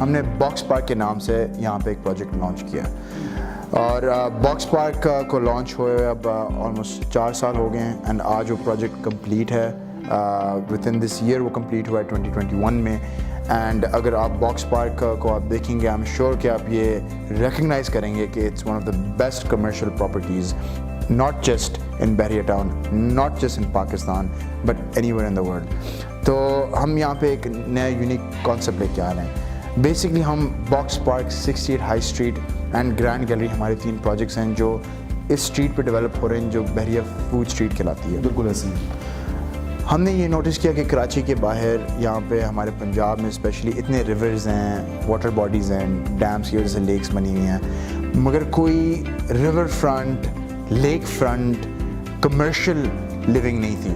ہم نے box park کے نام سے یہاں پہ ایک پروجیکٹ لانچ کیا اور باکس پارک کو لانچ ہوئے اب آلموسٹ 4 سال ہو گئے ہیں اینڈ آج وہ پروجیکٹ کمپلیٹ ہے ود ان دس ایئر وہ کمپلیٹ ہوا ہے 2021 میں. اینڈ اگر آپ باکس پارک کو آپ دیکھیں گے آئی ایم شیور کہ آپ یہ ریکگنائز کریں گے کہ it's one of the best commercial properties not just in Bahria Town, not just in Pakistan, but anywhere in the world. تو ہم یہاں پہ ایک نیا یونیک کانسیپٹ لے کے آ رہے ہیں. بیسکلی ہم Box Park 68 High Street and Grand Gallery ہمارے 3 پروجیکٹس ہیں جو اس اسٹریٹ پہ ڈیولپ ہو رہے ہیں جو بحریہ فوڈ اسٹریٹ کہلاتی ہے. بالکل ایسے ہی ہم نے یہ نوٹس کیا کہ کراچی کے باہر یہاں پہ ہمارے پنجاب میں اسپیشلی اتنے ریورز ہیں, واٹر باڈیز ہیں, ڈیمس کی وجہ سے لیکس بنی ہوئی ہیں, مگر کوئی river front, lake front, commercial living نہیں تھی.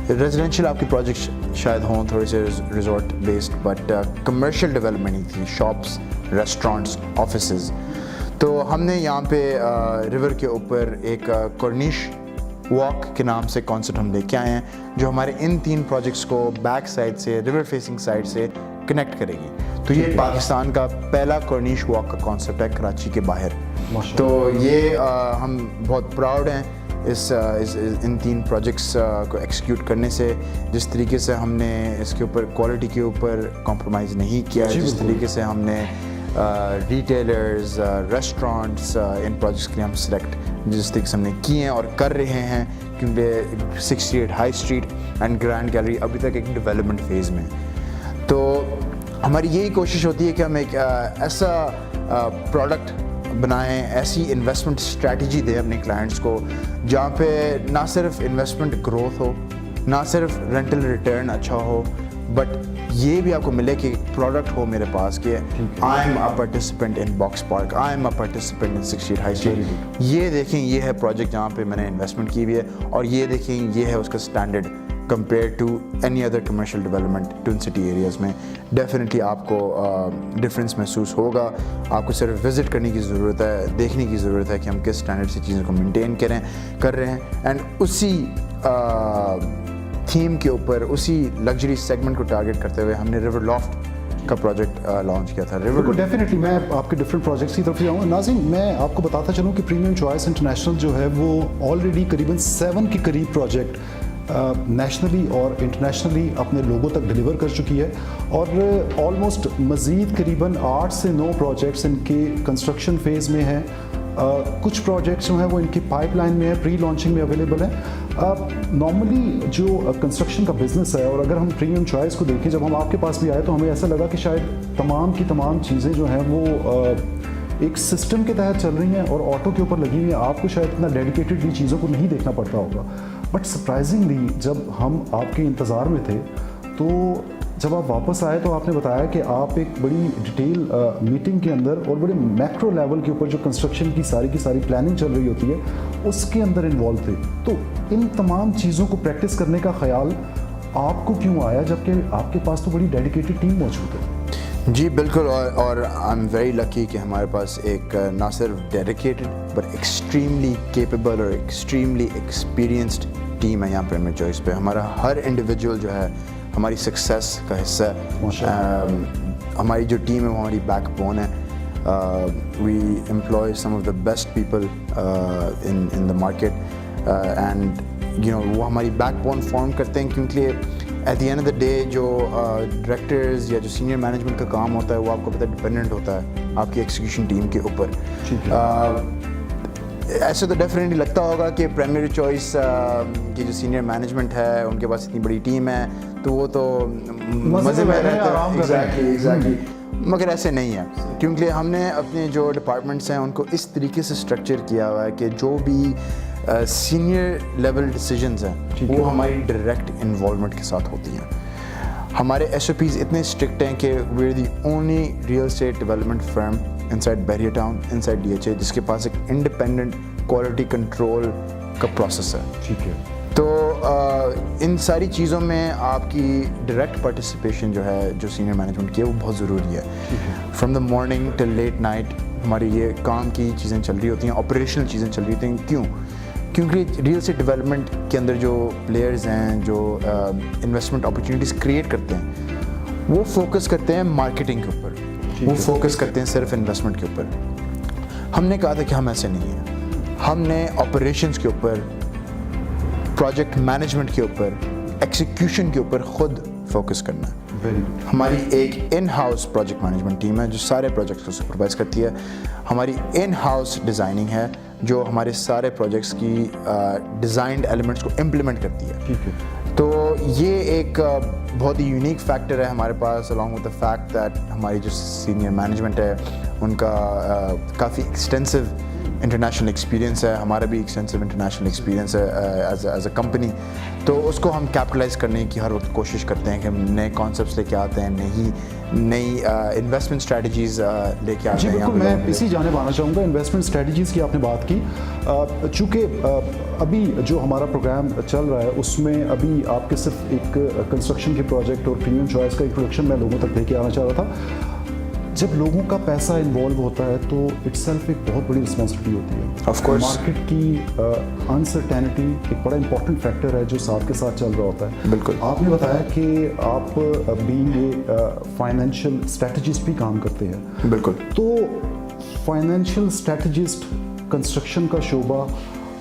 ریزیڈینشیل آپ کے پروجیکٹ شاید ہوں تھوڑے سے resort based, but commercial development نہیں تھی, شاپس, ریسٹورینٹس, آفیسز. تو ہم نے یہاں پہ ریور کے اوپر ایک کورنیش واک کے نام سے کانسیپٹ ہم لے کے آئے ہیں جو ہمارے ان 3 پروجیکٹس کو بیک سائڈ سے, ریور فیسنگ سائڈ سے کنیکٹ کرے گی. تو یہ پاکستان کا پہلا کورنیش واک کا کانسیپٹ ہے کراچی کے باہر. تو یہ ہم بہت پراؤڈ ہیں ان 3 پروجیکٹس کو ایکسیکیوٹ کرنے سے. جس طریقے سے ہم نے اس کے اوپر کوالٹی کے اوپر کمپرومائز نہیں کیا, جس طریقے سے ہم نے ریٹیلرز, ریسٹورینٹس ان پروجیکٹس کے لیے ہم سلیکٹ جس طریقے سے ہم نے کیے ہیں اور کر رہے ہیں, کیونکہ 68 High Street and Grand Gallery ابھی تک ایک ڈیولپمنٹ فیز میں. تو ہماری یہی کوشش ہوتی ہے کہ ہم ایک ایسا پروڈکٹ بنائیں, ایسی انویسٹمنٹ اسٹریٹجی دیں اپنے کلائنٹس کو جہاں پہ نہ صرف انویسٹمنٹ گروتھ ہو, نہ صرف رینٹل ریٹرن اچھا ہو, بٹ یہ بھی آپ کو ملے کہ پروڈکٹ ہو میرے پاس کہ I am a participant in Box Park, I am a participant in 68 High Street. یہ دیکھیں یہ ہے پروجیکٹ جہاں پہ میں نے انویسٹمنٹ کی ہوئی ہے, اور یہ دیکھیں یہ ہے اس کا standard compare to any other commercial development twin city areas میں. ڈیفینیٹلی آپ کو ڈفرینس محسوس ہوگا. آپ کو صرف وزٹ کرنے کی ضرورت ہے, دیکھنے کی ضرورت ہے کہ ہم کس اسٹینڈرڈ سے چیزوں کو مینٹین کر رہے ہیں. اینڈ اسی تھیم کے اوپر, اسی لگژری سیگمنٹ کو ٹارگیٹ کرتے ہوئے ہم نے ریور لافٹ کا پروجیکٹ لانچ کیا تھا. ریور کو ڈیفینیٹلی میں آپ کے ڈفرینٹ پروجیکٹس کی طرف جاؤں گا. ناظرین, میں آپ کو بتاتا چلوں کہ پریمیم چوائس انٹرنیشنل جو ہے وہ آلریڈی قریباً 7 کے قریب پروجیکٹ نیشنلی اور انٹرنیشنلی اپنے لوگوں تک ڈلیور کر چکی ہے, اور آلموسٹ مزید قریباً 8 سے 9 پروجیکٹس ان کے کنسٹرکشن فیز میں ہیں. کچھ پروجیکٹس جو ہیں وہ ان کی پائپ لائن میں ہے, پری لانچنگ میں اویلیبل ہیں. نارملی جو کنسٹرکشن کا بزنس ہے, اور اگر ہم پریمیم چوائس کو دیکھیں, جب ہم آپ کے پاس بھی آئے تو ہمیں ایسا لگا کہ شاید تمام کی تمام چیزیں جو ہیں وہ ایک سسٹم کے تحت چل رہی ہیں اور آٹو کے اوپر لگی ہوئی ہیں. آپ کو شاید اتنا ڈیڈیکیٹڈلی چیزوں کو نہیں دیکھنا پڑتا ہوگا, بٹ سرپرائزنگلی جب ہم آپ کے انتظار میں تھے تو جب آپ واپس آئے تو آپ نے بتایا کہ آپ ایک بڑی ڈیٹیل میٹنگ کے اندر اور بڑے میکرو لیول کے اوپر جو کنسٹرکشن کی ساری پلاننگ چل رہی ہوتی ہے اس کے اندر انوالو تھے. تو ان تمام چیزوں کو پریکٹس کرنے کا خیال آپ کو کیوں آیا جبکہ آپ کے پاس تو بڑی ڈیڈیکیٹڈ ٹیم موجود ہے؟ جی بالکل, اور آئی ایم ویری لکی کہ ہمارے پاس ایک نہ صرف ڈیڈیکیٹڈ بٹ ایکسٹریملی کیپیبل اور ایکسٹریملی ایکسپیرینسڈ ٹیم ہے یہاں پہ پریمیر چوائس پہ. ہمارا ہر انڈیویجول جو ہے ہماری سکسیس کا حصہ ہے. ہماری جو ٹیم ہے وہ ہماری بیک بون ہے. We employ some of the best people in the market, and وہ ہماری بیک بون فارم کرتے ہیں, کیونکہ at the end of the day جو ڈائریکٹرز یا جو سینئر مینجمنٹ کا کام ہوتا ہے وہ آپ کو پتہ ڈپینڈنٹ ہوتا ہے آپ کی ایکسیکیوشن ٹیم کے اوپر. ایسے تو ڈیفینیٹلی لگتا ہوگا کہ پرائمری چوائس کی جو سینئر مینجمنٹ ہے ان کے پاس اتنی بڑی ٹیم ہے تو وہ تو مزے میں رہتے ہیں. ایگزیکٹلی, مگر ایسے نہیں ہے, کیونکہ ہم نے اپنے جو ڈپارٹمنٹس ہیں ان کو اس طریقے سے اسٹرکچر کیا ہوا ہے کہ جو بھی سینئر لیول ڈیسیجنز ہیں وہ ہماری ڈائریکٹ انوالومنٹ کے ساتھ ہوتی ہیں. ہمارے ایس او پیز اتنے اسٹرکٹ ہیں کہ we are the only real estate development firm inside Bahria town, inside D H A, جس کے پاس ایک انڈیپینڈنٹ کوالٹی کنٹرول کا پروسیس ہے. ٹھیک ہے. تو ان ساری چیزوں میں آپ کی ڈائریکٹ پارٹیسپیشن جو ہے جو سینئر مینجمنٹ کی ہے وہ بہت ضروری ہے. From the morning till late night ہماری یہ کام کی چیزیں چل رہی ہوتی ہیں, آپریشنل چیزیں چل رہی ہوتی ہیں. کیوں؟ کیونکہ ریئل اسٹیٹ ڈیولپمنٹ کے اندر جو پلیئرز ہیں جو انویسٹمنٹ اپرچونیٹیز کریٹ کرتے ہیں وہ فوکس کرتے ہیں مارکیٹنگ کے اوپر. وہ فوکس کرتے ہیں صرف انویسٹمنٹ کے اوپر. ہم نے کہا تھا کہ ہم ایسے نہیں ہیں, ہم نے آپریشنس کے اوپر, پروجیکٹ مینجمنٹ کے اوپر, ایکسیکیوشن کے اوپر خود فوکس کرنا ہے. ہماری ایک in house project management team ہے جو سارے پروجیکٹس کو سپروائز کرتی ہے. ہماری ان ہاؤس ڈیزائننگ ہے جو ہمارے سارے پروجیکٹس کی ڈیزائنڈ ایلیمنٹس کو امپلیمنٹ کرتی ہے. تو یہ ایک بہت ہی یونیک فیکٹر ہے ہمارے پاس, along with the fact that ہماری جو سینئر مینجمنٹ ہے ان کا کافی ایکسٹینسو انٹرنیشنل ایکسپیرینس ہے, ہمارا بھی ایکسٹینسو انٹرنیشنل ایکسپیرینس ہے ایز اے کمپنی. تو اس کو ہم کیپٹلائز کرنے کی ہر وقت کوشش کرتے ہیں کہ ہم نئے کانسیپٹس لے کے آتے ہیں, نئی انویسٹمنٹ اسٹریٹجیز لے کے آتے ہیں. بالکل, میں اسی جانب آنا چاہوں گا. انویسٹمنٹ اسٹریٹجیز کی آپ نے بات کی, چونکہ ابھی جو ہمارا پروگرام چل رہا ہے اس میں ابھی آپ کے صرف ایک کنسٹرکشن کے پروجیکٹ اور پریمیم چوائس کا انٹروڈکشن میں لوگوں تک لے کے آنا چاہ رہا تھا. جب لوگوں کا پیسہ انوالو ہوتا ہے تو اٹ سیلف ایک بہت بڑی رسپانسبلٹی ہوتی ہے. آف کورس مارکیٹ کی انسرٹینٹی ایک بڑا امپورٹنٹ فیکٹر ہے جو ساتھ کے ساتھ چل رہا ہوتا ہے. بالکل, آپ نے بتایا کہ آپ بینگ اے فائنینشیل اسٹریٹجسٹ بھی کام کرتے ہیں. بالکل, تو فائنینشیل اسٹریٹجسٹ, کنسٹرکشن کا شعبہ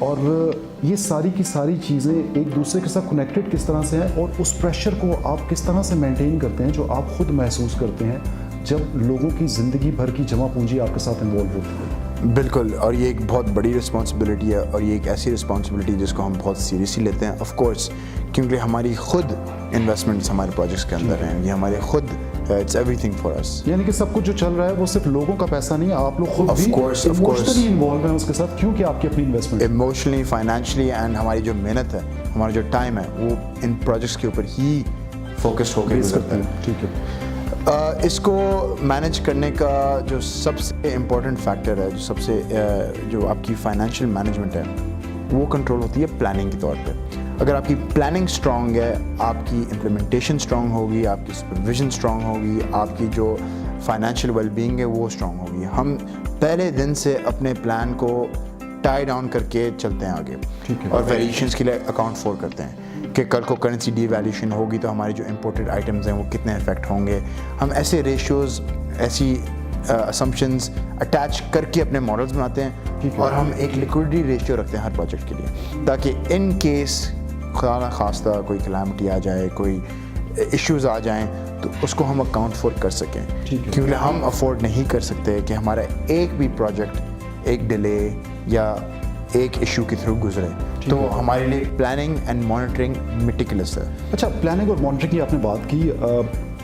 اور یہ ساری کی ساری چیزیں ایک دوسرے کے ساتھ کنیکٹڈ کس طرح سے ہیں, اور اس پریشر کو آپ کس طرح سے مینٹین کرتے ہیں جو آپ خود محسوس کرتے ہیں جب لوگوں کی زندگی بھر کی جمع پونجی آپ کے ساتھ انوالو ہوتی ہے؟ بالکل, اور یہ ایک بہت بڑی رسپانسبلٹی ہے, اور یہ ایک ایسی رسپانسبلٹی جس کو ہم بہت سیریسلی لیتے ہیں. آف کورس, کیونکہ ہماری خود انویسٹمنٹس ہمارے پروجیکٹس کے اندر ہیں, یہ ہمارے خود, اٹس ایوری تھنگ فار اس. یعنی کہ سب کچھ جو چل رہا ہے وہ صرف لوگوں کا پیسہ نہیں ہے, آپ لوگ خود بھی ایموشنلی انوالو ہیں اس کے ساتھ, کیونکہ آپ کی اپنی انویسٹمنٹ ایموشنلی, فائنینشلی, اینڈ ہماری جو محنت ہے, ہمارا جو ٹائم ہے وہ ان پروجیکٹس کے اوپر ہی فوکس ہو کے گزرتا ہے. ٹھیک ہے, اس کو مینیج کرنے کا جو سب سے امپورٹنٹ فیکٹر ہے, جو آپ کی فائنینشیل مینجمنٹ ہے وہ کنٹرول ہوتی ہے پلاننگ کے طور پہ. اگر آپ کی پلاننگ اسٹرانگ ہے, آپ کی امپلیمنٹیشن اسٹرانگ ہوگی, آپ کی سپرویژن اسٹرانگ ہوگی, آپ کی جو فائنینشیل ویل بینگ ہے وہ اسٹرانگ ہوگی. ہم پہلے دن سے اپنے پلان کو ٹائی ڈاؤن کر کے چلتے ہیں آگے, اور ویریشنس کے لیے اکاؤنٹ فور کرتے ہیں کہ کل کو کرنسی ڈی ویلیوشن ہوگی تو ہماری جو امپورٹڈ آئٹمز ہیں وہ کتنے افیکٹ ہوں گے. ہم ایسے ریشیوز, ایسی اسمپشنز اٹیچ کر کے اپنے ماڈلز بناتے ہیں, اور ہم ایک لیکوڈیٹی ریشیو رکھتے ہیں ہر پروجیکٹ کے لیے, تاکہ ان کیس خدا نخواستہ کوئی کلیمٹی آ جائے, کوئی ایشوز آ جائیں, تو اس کو ہم اکاؤنٹ فور کر سکیں. کیونکہ ہم افورڈ نہیں کر سکتے کہ ہمارا ایک بھی پروجیکٹ ایک ڈیلے یا ایک ایشو کے تھرو گزرے. تو ہمارے لیے پلاننگ اینڈ مانیٹرنگ میٹیکولس ہے. اچھا, پلاننگ اور مانیٹرنگ کی آپ نے بات کی.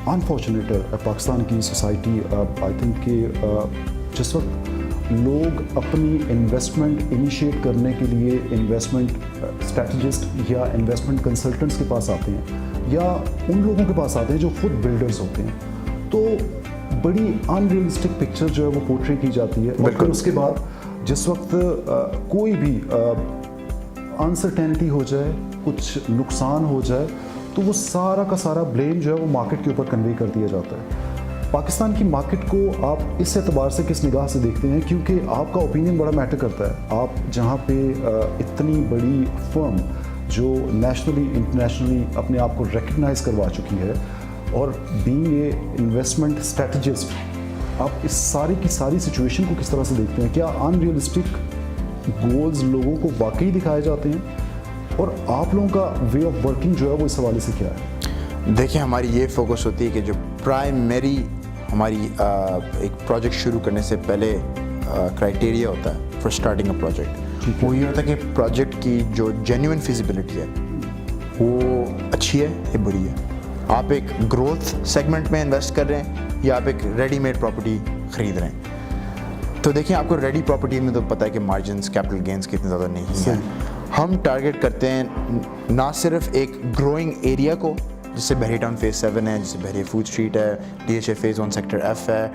انفارچونیٹ پاکستان کی سوسائٹی آئی تھنک کہ جس وقت لوگ اپنی انویسٹمنٹ انیشیٹ کرنے کے لیے انویسٹمنٹ اسٹریٹجسٹ یا انویسٹمنٹ کنسلٹنٹس کے پاس آتے ہیں, یا ان لوگوں کے پاس آتے ہیں جو خود بلڈرز ہوتے ہیں, تو بڑی ان ریئلسٹک پکچر جو ہے وہ پورٹری کی جاتی ہے. اور پھر اس کے بعد جس وقت کوئی بھی انسرٹینٹی ہو جائے, کچھ نقصان ہو جائے, تو وہ سارا کا سارا بلیم جو ہے وہ مارکیٹ کے اوپر کنوے کر دیا جاتا ہے. پاکستان کی مارکیٹ کو آپ اس اعتبار سے کس نگاہ سے دیکھتے ہیں, کیونکہ آپ کا اوپینین بڑا میٹر کرتا ہے. آپ جہاں پہ اتنی بڑی فرم جو نیشنلی انٹرنیشنلی اپنے آپ کو ریکگنائز کروا چکی ہے, اور بینگ اے انویسٹمنٹ اسٹریٹجسٹ, آپ اس ساری کی ساری سچویشن کو کس طرح سے دیکھتے ہیں؟ کیا ان ریئلسٹک گولز لوگوں کو واقعی دکھائے جاتے ہیں, اور آپ لوگوں کا وے آف ورکنگ جو ہے وہ اس حوالے سے کیا ہے؟ دیکھیں, ہماری یہ فوکس ہوتی ہے کہ جو پرائمری ہماری ایک پروجیکٹ شروع کرنے سے پہلے کرائٹیریا ہوتا ہے فار اسٹارٹنگ اے پروجیکٹ, وہ یہ ہوتا ہے کہ پروجیکٹ کی جو جینیون فیزیبلٹی ہے وہ اچھی ہے یا بری ہے. آپ ایک گروتھ سیگمنٹ میں انویسٹ کر رہے ہیں یا آپ ایک ریڈی میڈ پراپرٹی خرید رہے ہیں. تو دیکھیں, آپ کو ریڈی پراپرٹی میں تو پتہ ہے کہ مارجنس, کیپٹل گینس کتنے زیادہ نہیں ہیں. ہم ٹارگیٹ کرتے ہیں نہ صرف ایک گروئنگ ایریا کو, جس سے بحری ٹاؤن فیز 7 ہے, جس سے بحری فوڈ اسٹریٹ ہے, D H A phase 1 sector F ہے,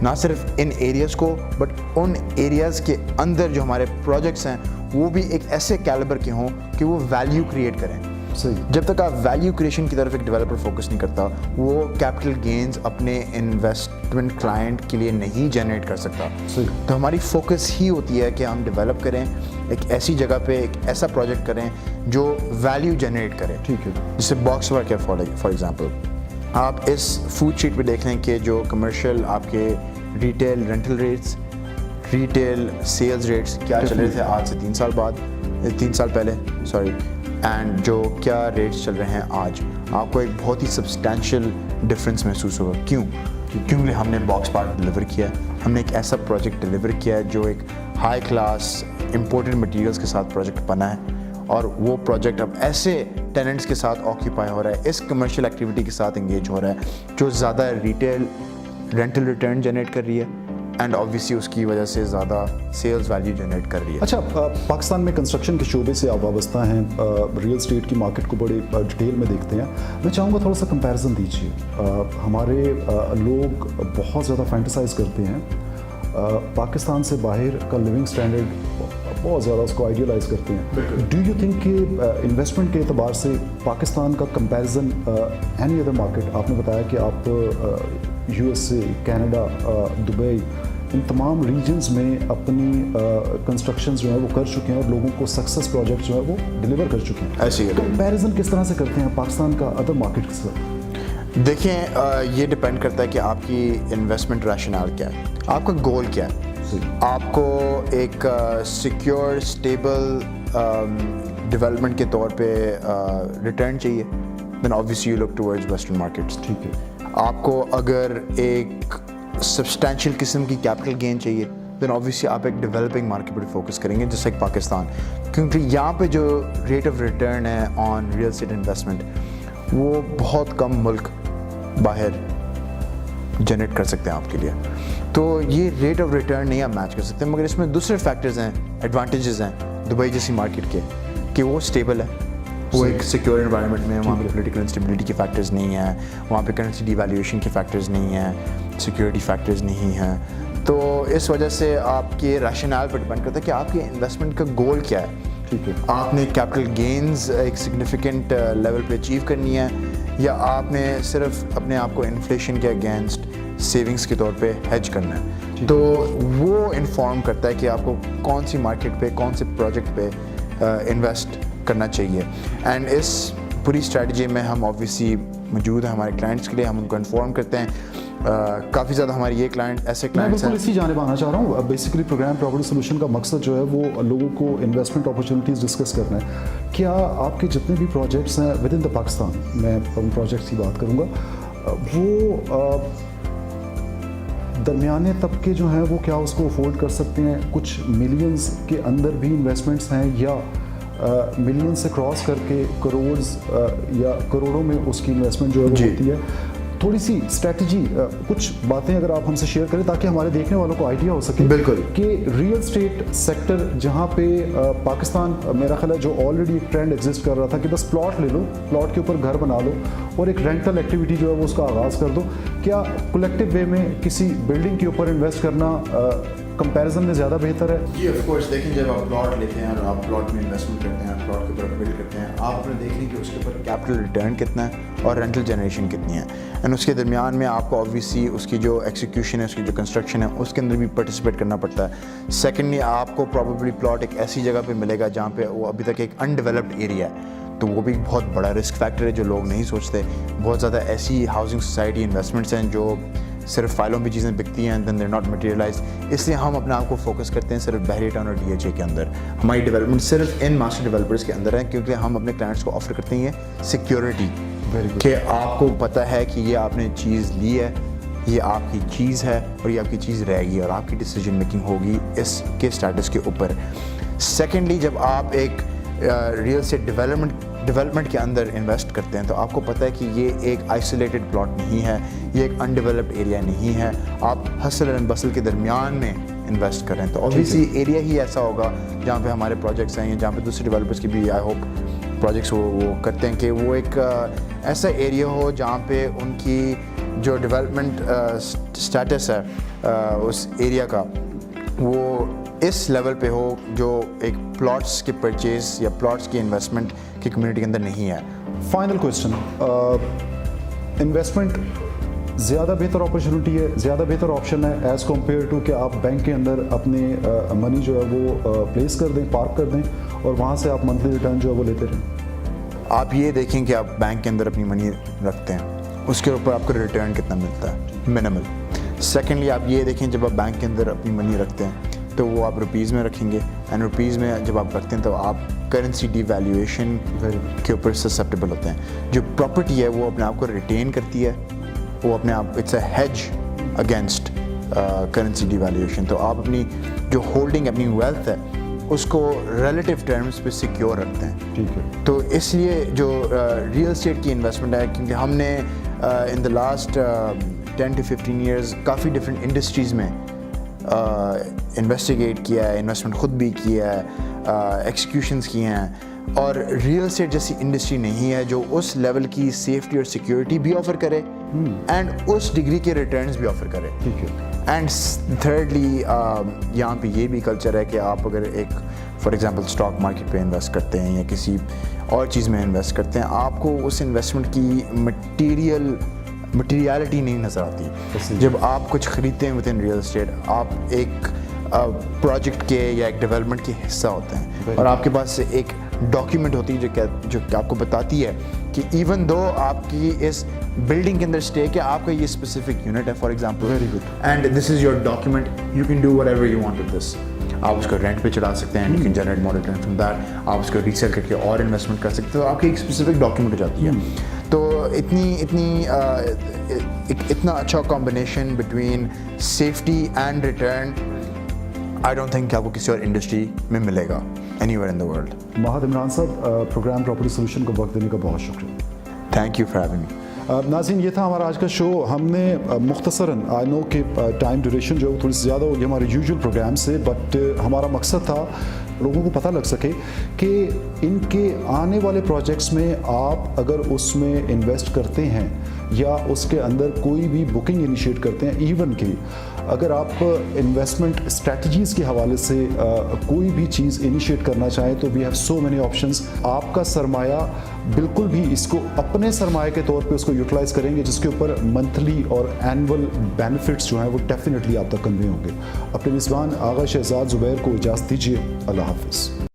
نہ صرف ان ایریاز کو, بٹ ان ایریاز کے اندر جو ہمارے پروجیکٹس ہیں وہ بھی ایک ایسے کیلیبر کے ہوں کہ وہ ویلیو کریٹ کریں. جب تک آپ ویلیو کریشن کی طرف ایک ڈیولپر فوکس نہیں کرتا, وہ کیپٹل گینز اپنے انویسٹمنٹ کلائنٹ کے لیے نہیں جنریٹ کر سکتا. تو ہماری فوکس ہی ہوتی ہے کہ ہم ڈیولپ کریں ایک ایسی جگہ پہ, ایک ایسا پروجیکٹ کریں جو ویلیو جنریٹ کرے. ٹھیک ہے, جیسے باکس ورک ہے فار ایگزامپل. آپ اس فوڈ شیٹ پہ دیکھ لیں کہ جو کمرشل آپ کے retail rental rates, retail sales rates کیا چل رہے تھے آج سے 3 سال پہلے اینڈ جو کیا ریٹس چل رہے ہیں آج. آپ کو ایک بہت ہی سبسٹینشیل ڈفرینس محسوس ہوگا. کیونکہ ہم نے باکس پارک ڈلیور کیا ہے, ہم نے ایک ایسا پروجیکٹ ڈلیور کیا ہے جو ایک ہائی کلاس امپورٹڈ مٹیریلز کے ساتھ پروجیکٹ بنا ہے, اور وہ پروجیکٹ اب ایسے ٹیننٹس کے ساتھ آکیوپائی ہو رہا ہے, اس کمرشل ایکٹیویٹی کے ساتھ انگیج ہو رہا ہے جو زیادہ ریٹیل رینٹل ریٹرن جنریٹ کر رہی ہے اینڈ آبویسلی اس کی وجہ سے زیادہ سیلز ویلیو جنریٹ کر رہی ہے. اچھا, پاکستان میں کنسٹرکشن کے شعبے سے آپ وابستہ ہیں, ریئل اسٹیٹ کی مارکیٹ کو بڑے ڈیٹیل میں دیکھتے ہیں. میں چاہوں گا تھوڑا سا کمپیریزن دیجیے. ہمارے لوگ بہت زیادہ فینٹیسائز کرتے ہیں پاکستان سے باہر کا لیونگ اسٹینڈرڈ, بہت زیادہ اس کو آئیڈیلائز کرتے ہیں. ڈو یو تھنک کہ انویسٹمنٹ کے اعتبار سے پاکستان کا کمپیریزن اینی ادر مارکیٹ, آپ نے بتایا کہ آپ U S A, Canada, Dubai, ان تمام ریجنز میں اپنی کنسٹرکشنز جو ہیں وہ کر چکے ہیں اور لوگوں کو سکسیس پروجیکٹ جو ہے وہ ڈلیور کر چکے ہیں, ایسی ہے. کمپیریزن کس طرح سے کرتے ہیں پاکستان کا ادر مارکیٹ کے ساتھ؟ دیکھیں, یہ ڈپینڈ کرتا ہے کہ آپ کی انویسٹمنٹ ریشنال کیا ہے, آپ کا گول کیا ہے. آپ کو ایک سیکیور اسٹیبل ڈیولپمنٹ کے طور پہ ریٹرن چاہیے, then obviously you look towards western markets. ٹھیک ہے. آپ کو اگر ایک سبسٹینشیل قسم کی کیپٹل گین چاہیے, دین آبویسلی آپ ایک ڈیولپنگ مارکیٹ پر فوکس کریں گے جیسے کہ پاکستان, کیونکہ یہاں پہ جو ریٹ آف ریٹرن ہے آن ریئل اسٹیٹ انویسٹمنٹ وہ بہت کم ملک باہر جنریٹ کر سکتے ہیں آپ کے لیے. تو یہ ریٹ آف ریٹرن نہیں آپ میچ کر سکتے, مگر اس میں دوسرے فیکٹرز ہیں, ایڈوانٹیجز ہیں دبئی جیسی مارکیٹ کے, کہ وہ اسٹیبل ہے, وہ ایک سیکیور انوائرمنٹ میں, وہاں پہ پولیٹیکل انسٹیبلٹی کے فیکٹرز نہیں ہیں, وہاں پہ کرنسی ڈی ویلیویشن کے فیکٹرز نہیں ہیں, سیکیورٹی فیکٹرز نہیں ہیں. تو اس وجہ سے آپ کے ریشنال پر ڈپینڈ کرتا ہے کہ آپ کے انویسٹمنٹ کا گول کیا ہے. ٹھیک ہے. آپ نے کیپٹل گینز ایک سگنیفیکنٹ لیول پہ اچیو کرنی ہے, یا آپ نے صرف اپنے آپ کو انفلیشن کے اگینسٹ سیونگس کے طور پہ ہیج کرنا ہے. تو وہ انفارم کرتا ہے کہ آپ کو کون سی مارکیٹ پہ, کون سے پروجیکٹ پہ انویسٹ کرنا چاہیے. اینڈ اس پوری اسٹریٹجی میں ہم آبویسلی موجود ہیں ہمارے کلائنٹس کے لیے, ہم ان کو انفارم کرتے ہیں. کافی زیادہ ہمارے یہ کلائنٹ ایسے کلائنٹس ہیں. میں بالکل اسی جانب آنا چاہ رہا ہوں. بیسیکلی پروگرام پراپرٹی سولوشن کا مقصد جو ہے وہ لوگوں کو انویسٹمنٹ اپرچونیٹیز ڈسکس کرنا ہے. کیا آپ کے جتنے بھی پروجیکٹس ہیں ود ان دا پاکستان, میں ان پروجیکٹس کی بات کروں گا, وہ درمیانے طبقے جو ہیں وہ کیا اس کو افورڈ کر سکتے ہیں؟ کچھ ملینز کے اندر بھی انویسٹمنٹس ہیں, یا ملین سے کراس کر کے کروڑز یا کروڑوں میں اس کی انویسٹمنٹ جو ہے وہ ہوتی ہے؟ تھوڑی سی اسٹریٹجی, کچھ باتیں اگر آپ ہم سے شیئر کریں تاکہ ہمارے دیکھنے والوں کو آئیڈیا ہو سکے. بالکل. کہ ریئل اسٹیٹ سیکٹر جہاں پہ پاکستان, میرا خیال ہے جو آلریڈی ایک ٹرینڈ ایگزسٹ کر رہا تھا کہ بس پلاٹ لے لو, پلاٹ کے اوپر گھر بنا لو اور ایک رینٹل ایکٹیویٹی جو ہے وہ اس کا آغاز کر دو, کیا کولیکٹیو وے میں کسی بلڈنگ کے اوپر انویسٹ کرنا کمپیریزن میں زیادہ بہتر ہے؟ جی آف کورس. دیکھیں, جب آپ پلاٹ لیتے ہیں اور آپ پلاٹ میں انویسٹمنٹ کرتے ہیں, پلاٹ کے اوپر بلڈ کرتے ہیں, آپ اپنے دیکھ لیں کہ اس کے اوپر کیپٹل ریٹرن کتنا ہے اور رینٹل جنریشن کتنی ہے, اینڈ اس کے درمیان میں آپ کو آبویسلی اس کی جو ایکسیکیوشن ہے, اس کی جو کنسٹرکشن ہے, اس کے اندر بھی پارٹیسپیٹ کرنا پڑتا ہے. سیکنڈلی, آپ کو پرابیبلی پلاٹ ایک ایسی جگہ پہ ملے گا جہاں پہ وہ ابھی تک ایک انڈیولپڈ ایریا ہے, تو وہ بھی بہت بڑا رسک فیکٹر ہے جو لوگ نہیں سوچتے. بہت زیادہ ایسی ہاؤسنگ سوسائٹی انویسٹمنٹس ہیں جو صرف فائلوں پہ چیزیں بکتی ہیں, دین دیر ناٹ مٹیریلائز. اس لیے ہم اپنے آپ کو فوکس کرتے ہیں صرف بحری ٹاؤن اور ڈی ایچ اے کے اندر. ہماری ڈیولپمنٹ صرف ان ماسٹر ڈیولپرز کے اندر ہے, کیونکہ ہم اپنے کلائنٹس کو آفر کرتے ہیں یہ سیکیورٹی, کہ آپ کو پتہ ہے کہ یہ آپ نے چیز لی ہے, یہ آپ کی چیز ہے اور یہ آپ کی چیز رہے گی, اور آپ کی ڈیسیجن میکنگ ہوگی اس کے اسٹیٹس کے اوپر. سیکنڈلی, جب آپ ایک ریئل اسٹیٹ ڈیولپمنٹ کے اندر انویسٹ کرتے ہیں تو آپ کو پتہ ہے کہ یہ ایک آئسولیٹڈ پلاٹ نہیں ہے, یہ ایک انڈیولپڈ ایریا نہیں ہے, آپ ہسل اینڈ بسل کے درمیان میں انویسٹ کریں. تو اوبیسلی ایریا ہی ایسا ہوگا جہاں پہ ہمارے پروجیکٹس ہیں, یا جہاں پہ دوسرے ڈیولپرس کی بھی آئی ہوپ پروجیکٹس وہ کرتے ہیں, کہ وہ ایک ایسا ایریا ہو جہاں پہ ان کی جو ڈیولپمنٹ اسٹیٹس ہے اس ایریا کا, وہ اس لیول پہ ہو جو ایک پلاٹس کے پرچیز یا پلاٹس کی انویسٹمنٹ کی کمیونٹی کے اندر نہیں ہے. فائنل کویسچن, انویسٹمنٹ زیادہ بہتر اپرچونیٹی ہے, زیادہ بہتر آپشن ہے ایز کمپیئر ٹو کہ آپ بینک کے اندر اپنے منی جو ہے وہ پلیس کر دیں, پارک کر دیں, اور وہاں سے آپ منتھلی ریٹرن جو ہے وہ لیتے رہیں؟ آپ یہ دیکھیں کہ آپ بینک کے اندر اپنی منی رکھتے ہیں اس کے اوپر آپ کو ریٹرن کتنا ملتا ہے منیمل. سیکنڈلی آپ یہ دیکھیں جب آپ بینک کے اندر اپنی منی رکھتے ہیں تو وہ آپ روپیز میں رکھیں گے, اینڈ روپیز میں جب آپ رکھتے ہیں تو آپ کرنسی ڈی ویلیویشن کے اوپر سسپٹیبل ہوتے ہیں. جو پراپرٹی ہے وہ اپنے آپ کو ریٹین کرتی ہے, وہ اپنے آپ it's a hedge against currency devaluation. تو آپ اپنی جو ہولڈنگ اپنی ویلتھ ہے اس کو ریلیٹیو ٹرمز پہ سیکیور رکھتے ہیں. ٹھیک ہے. تو اس لیے جو ریئل اسٹیٹ کی انویسٹمنٹ ہے, کیونکہ ہم نے in the last 10 to 15 years کافی ڈفرینٹ انڈسٹریز میں انویسٹیگیٹ کیا ہے, انویسٹمنٹ خود بھی کیا ہے, ایکسیکیوشنز کیے ہیں, اور ریئل اسٹیٹ جیسی انڈسٹری نہیں ہے جو اس لیول کی سیفٹی اور سیکیورٹی بھی آفر کرے اینڈ اس ڈگری کے ریٹرنز بھی آفر کرے. ٹھیک ہے. اینڈ تھرڈلی یہاں پہ یہ بھی کلچر ہے کہ آپ اگر ایک فار ایگزامپل اسٹاک مارکیٹ پہ انویسٹ کرتے ہیں یا کسی اور چیز میں انویسٹ کرتے ہیں, آپ کو اس انویسٹمنٹ کی مٹیریلٹی نہیں نظر آتی. جب آپ کچھ خریدتے ہیں ود ان ریئل اسٹیٹ, آپ ایک پروجیکٹ کے یا ایک ڈیولپمنٹ کے حصہ ہوتے ہیں, اور آپ کے پاس ایک ڈاکیومنٹ ہوتی ہے جو آپ کو بتاتی ہے کہ ایون دو آپ کی اس بلڈنگ کے اندر اسٹیک ہے, آپ کا یہ اسپیسیفک یونٹ ہے for example, very good, and this is your document, you can do what ever you want with this. آپ اس کو رینٹ پہ چڑھا سکتے ہیں, you can generate more return from that, آپ اس کو ریسیل کر کے اور انویسٹمنٹ کر سکتے ہیں. تو آپ کی ایک اسپیسیفک ڈاکیومنٹ ہو جاتی ہے. تو اتنا اچھا combination between safety and return I don't think کہ آپ کو کسی اور انڈسٹری میں ملے گا anywhere in the world. Mahid Imran sahab, program property solution کو وقت دینے کا بہت شکریہ. Thank you for having me. ناظرین, یہ تھا ہمارا آج کا شو. ہم نے مختصراً آئی نو کہ ٹائم ڈیوریشن جو تھوڑی سی زیادہ ہوگی ہمارے یوزول پروگرام سے, بٹ ہمارا مقصد تھا لوگوں کو پتہ لگ سکے کہ ان کے آنے والے پروجیکٹس میں آپ اگر اس میں انویسٹ کرتے ہیں یا اس کے اندر کوئی بھی بکنگ انیشیٹ کرتے ہیں, ایون کہ اگر آپ انویسٹمنٹ اسٹریٹجیز کے حوالے سے کوئی بھی چیز انیشیٹ کرنا چاہیں تو we have so many options. آپ کا سرمایہ بالکل بھی اس کو اپنے سرمایہ کے طور پہ اس کو یوٹیلائز کریں گے, جس کے اوپر منتھلی اور اینول بینیفٹس جو ہیں وہ ڈیفینیٹلی آپ تک کنوے ہوں گے. اپنے میزبان آغا شہزاد زبیر کو اجازت دیجیے. اللہ حافظ.